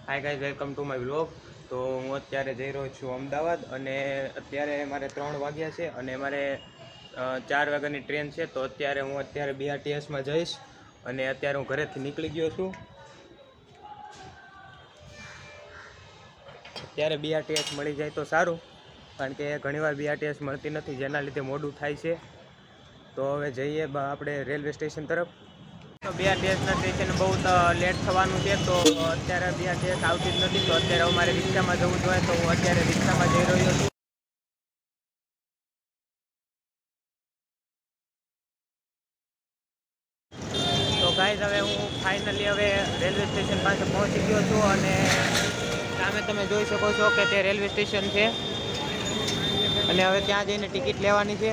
Hi guys, welcome to my vlog. તો હું અત્યારે જઈ રહ્યો છું અમદાવાદ અને અત્યારે મારે 3 વાગ્યા છે અને મારે 4 વાગ્યાની ટ્રેન છે. તો અત્યારે BRTSમાં જઈશ અને અત્યારે હું ઘરેથી નીકળી ગયો છું. અત્યારે BRTS મળી જાય તો સારું, કારણ કે ઘણીવાર BRTS મળતી નથી, જેના લીધે મોડું થાય છે. તો હવે જઈએ આપણે રેલવે સ્ટેશન તરફ. તો BRTSના સ્ટેશન બહુ લેટ થવાનું છે, તો અત્યારે BRTS આવતી જ નથી. તો અત્યારે અમારે રિક્ષામાં જવું જોઈએ, તો હું અત્યારે રિક્ષામાં જઈ રહ્યો છું. તો ગાઈઝ, હવે હું ફાઇનલી રેલવે સ્ટેશન પાસે પહોંચી ગયો છું અને સામે તમે જોઈ શકો છો કે તે રેલવે સ્ટેશન છે અને હવે ત્યાં જઈને ટિકિટ લેવાની છે.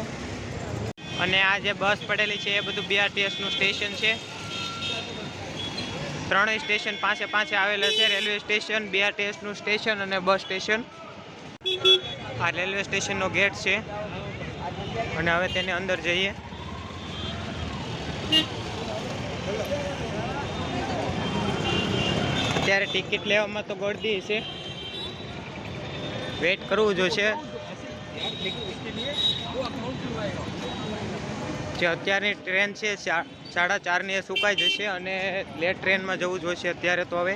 અને આ જે બસ પડેલી છે એ બધું BRTSનું સ્ટેશન છે. 3 સ્ટેશન પાસે આવેલા છે: રેલવે સ્ટેશન, BRTSનું સ્ટેશન અને બસ સ્ટેશન. આ રેલવે સ્ટેશનનો ગેટ છે અને હવે તેને અંદર જઈએ. અત્યારે ટિકિટ લેવામાં તો ગળદી છે, વેઇટ કરવું જોઈશે. જે અત્યારની ટ્રેન છે 4:30ની એ સુકાઈ જશે અને લેટ ટ્રેનમાં જવું જોઈશે અત્યારે. તો હવે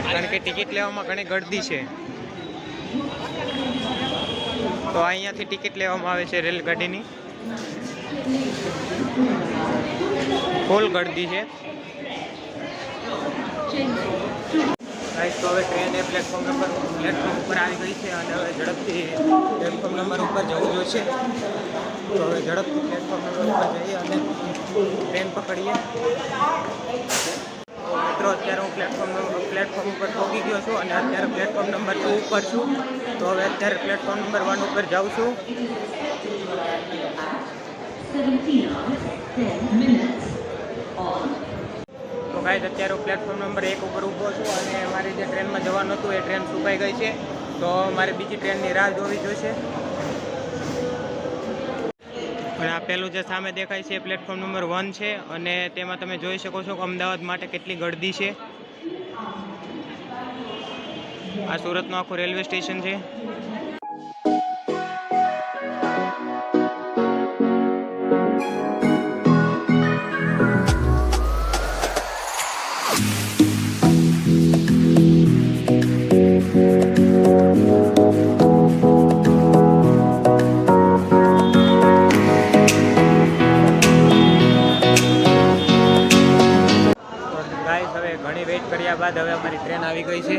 કારણ કે ટિકિટ લેવામાં ઘણી ગળદી છે, તો અહીંયાથી ટિકિટ લેવામાં આવે છે રેલગાડીની. ફૂલ ગળદી છે. તો હવે ટ્રેન એ પ્લેટફોર્મ ઉપર આવી ગઈ છે અને હવે ઝડપથી પ્લેટફોર્મ નંબર ઉપર જવું જોઈશે. તો હવે ઝડપથી પ્લેટફોર્મ નંબર ઉપર જઈએ અને ટ્રેન પકડીએ. મિત્રો, અત્યારે હું પ્લેટફોર્મ ઉપર પહોંચી ગયો છું અને અત્યારે પ્લેટફોર્મ નંબર 2 ઉપર છું. તો હવે અત્યારે પ્લેટફોર્મ નંબર 1 ઉપર જાઉં છું. તો ગાઈઝ, અત્યારે હું પ્લેટફોર્મ નંબર 1 ઉપર ઊભો છું અને મારી જે ટ્રેનમાં જવાનું હતું એ ટ્રેન સુકાઈ ગઈ છે. તો મારે બીજી ટ્રેનની રાહ જોવી જોઈશે. અને આ પેલું જે સામે દેખાય છે એ પ્લેટફોર્મ નંબર 1 છે અને તેમાં તમે જોઈ શકો છો કે અમદાવાદ માટે કેટલી ગળદી છે. આ સુરતનું આખું રેલવે સ્ટેશન છે. હવે ઘણી વેઇટ કર્યા બાદ હવે અમારી ટ્રેન આવી ગઈ છે.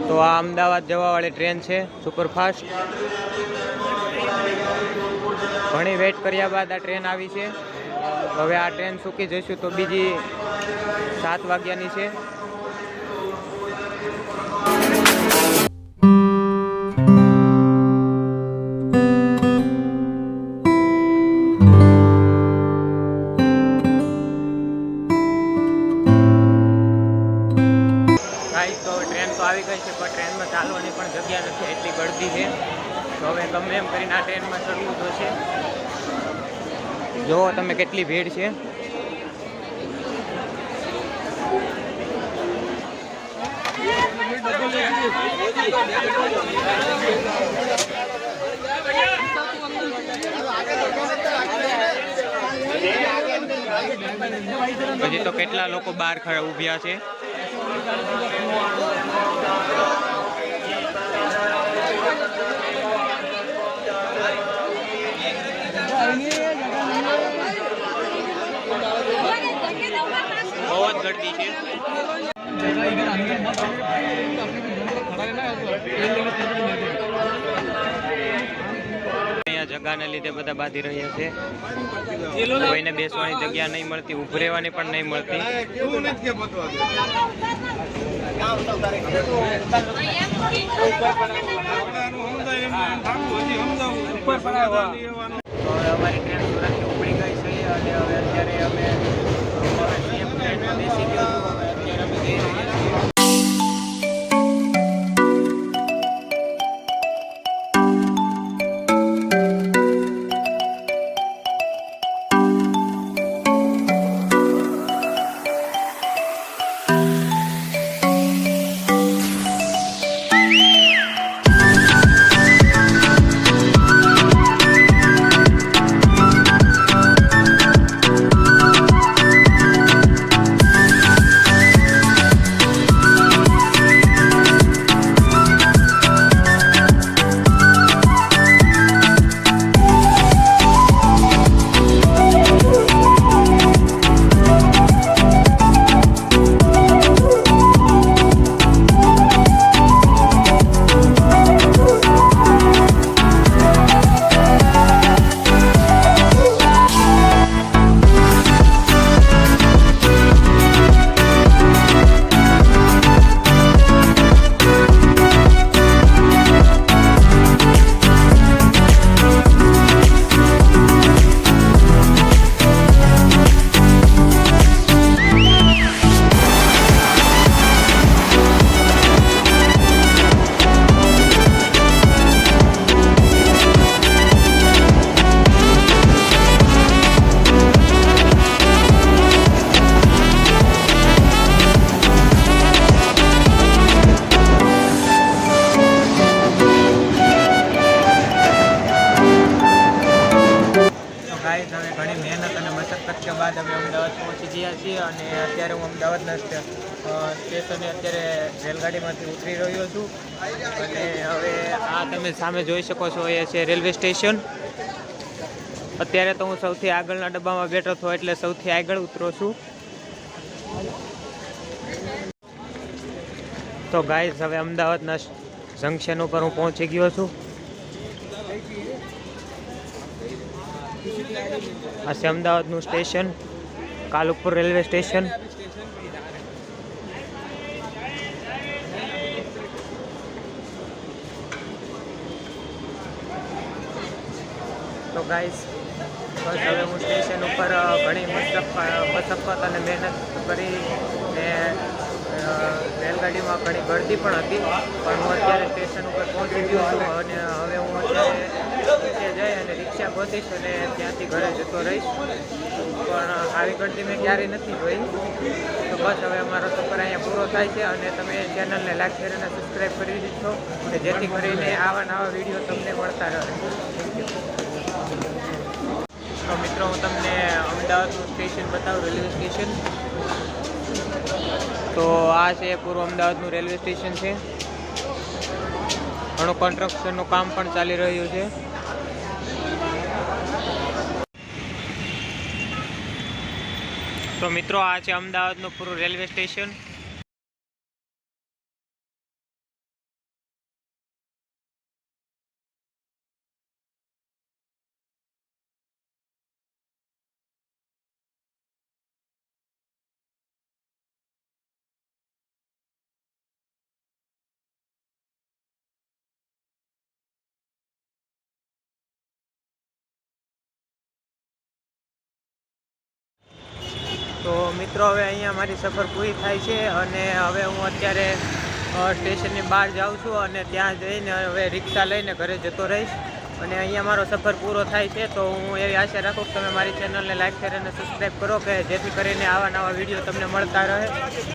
તો આ અમદાવાદ જવાવાળી ટ્રેન છે, સુપરફાસ્ટ. ઘણી વેઇટ કર્યા બાદ આ ટ્રેન આવી છે. હવે આ ટ્રેન ચૂકી જઈશું તો બીજી 7 વાગ્યાની છે. તો ટ્રેન તો આવી ગઈ છે, પણ ટ્રેનમાં ચાલવાની પણ જગ્યા નથી, એટલી ગળદી છે. તો હવે ગમે એમ કરીને આ ટ્રેનમાં ચડવું જોઈશે. જુઓ તમે કેટલી ભીડ છે. હજી તો કેટલા લોકો બહાર ખડા ઊભ્યા છે. બહુ જ ગળદી છે. અહીંયા જગાને લીધે બધા બાંધી રહ્યા છે. કોઈને બેસવાની જગ્યા નહીં મળતી, ઊભી રહેવાની પણ નહીં મળતી. અમારી ટ્રેન સુરતથી ઉપડી ગઈ છે અને હવે અત્યારે અમે CM ટ્રેનમાં બેસી ગયો છું. અત્યારે અમે જઈ રહ્યા છીએ. મહેનત અને મશક્કત કે બાદ અમે અમદાવાદ પહોંચી ગયા છીએ અને અત્યારે હું અમદાવાદના સ્ટેશને અત્યારે રેલગાડીમાંથી ઉતરી રહ્યો છું અને હવે આ તમે સામે જોઈ શકો છો એ છે રેલવે સ્ટેશન. અત્યારે તો હું સૌથી આગળના ડબ્બામાં બેઠો હતો એટલે સૌથી આગળ ઉતરો છું. તો ગાઈઝ હવે અમદાવાદના જંકશન ઉપર હું પહોંચી ગયો છું. આ છે અમદાવાદનું સ્ટેશન, કાલુપુર રેલવે સ્ટેશન. તો ગાઈઝ બસ હવે હું સ્ટેશન ઉપર ઘણી મશક્કત અને મહેનત કરીને રેલગાડીમાં ઘણી ગળદી પણ હતી, પણ હું અત્યારે સ્ટેશન ઉપર પહોંચી ગયો છું અને હવે હું અત્યારે નીચે જઈ અને રિક્ષા ગોતીશ અને ત્યાંથી ઘરે જતો રહીશ. પણ આવી ગળદી મેં ક્યારેય નથી જોઈ. તો બસ હવે અમારો સફર અહીંયા પૂરો થાય છે અને તમે ચેનલને લાઈક શેર અને સબસ્ક્રાઈબ કરી દીધો કે જેથી કરીને આવા નવા વિડીયો તમને મળતા રહે. તો મિત્રો હું તમને અમદાવાદનું સ્ટેશન બતાવું, રેલવે સ્ટેશન. તો આ છે પૂર્વ અમદાવાદનું રેલવે સ્ટેશન છે. ઘણું કન્સ્ટ્રક્શનનું કામ પણ ચાલી રહ્યું છે. તો મિત્રો આ છે અમદાવાદનું પૂરું રેલવે સ્ટેશન. તો મિત્રો હવે અહીંયા મારી સફર પૂરી થાય છે અને હવે હું અત્યારે સ્ટેશનની બહાર જાઉં છું અને ત્યાં જઈને હવે રિક્ષા લઈને ઘરે જતો રહીશ અને અહીંયા મારો સફર પૂરો થાય છે. તો હું એવી આશા રાખું કે તમે મારી ચેનલને લાઈક શેર અને સબસ્ક્રાઈબ કરો કે જેથી કરીને આવા નવા વિડીયો તમને મળતા રહે.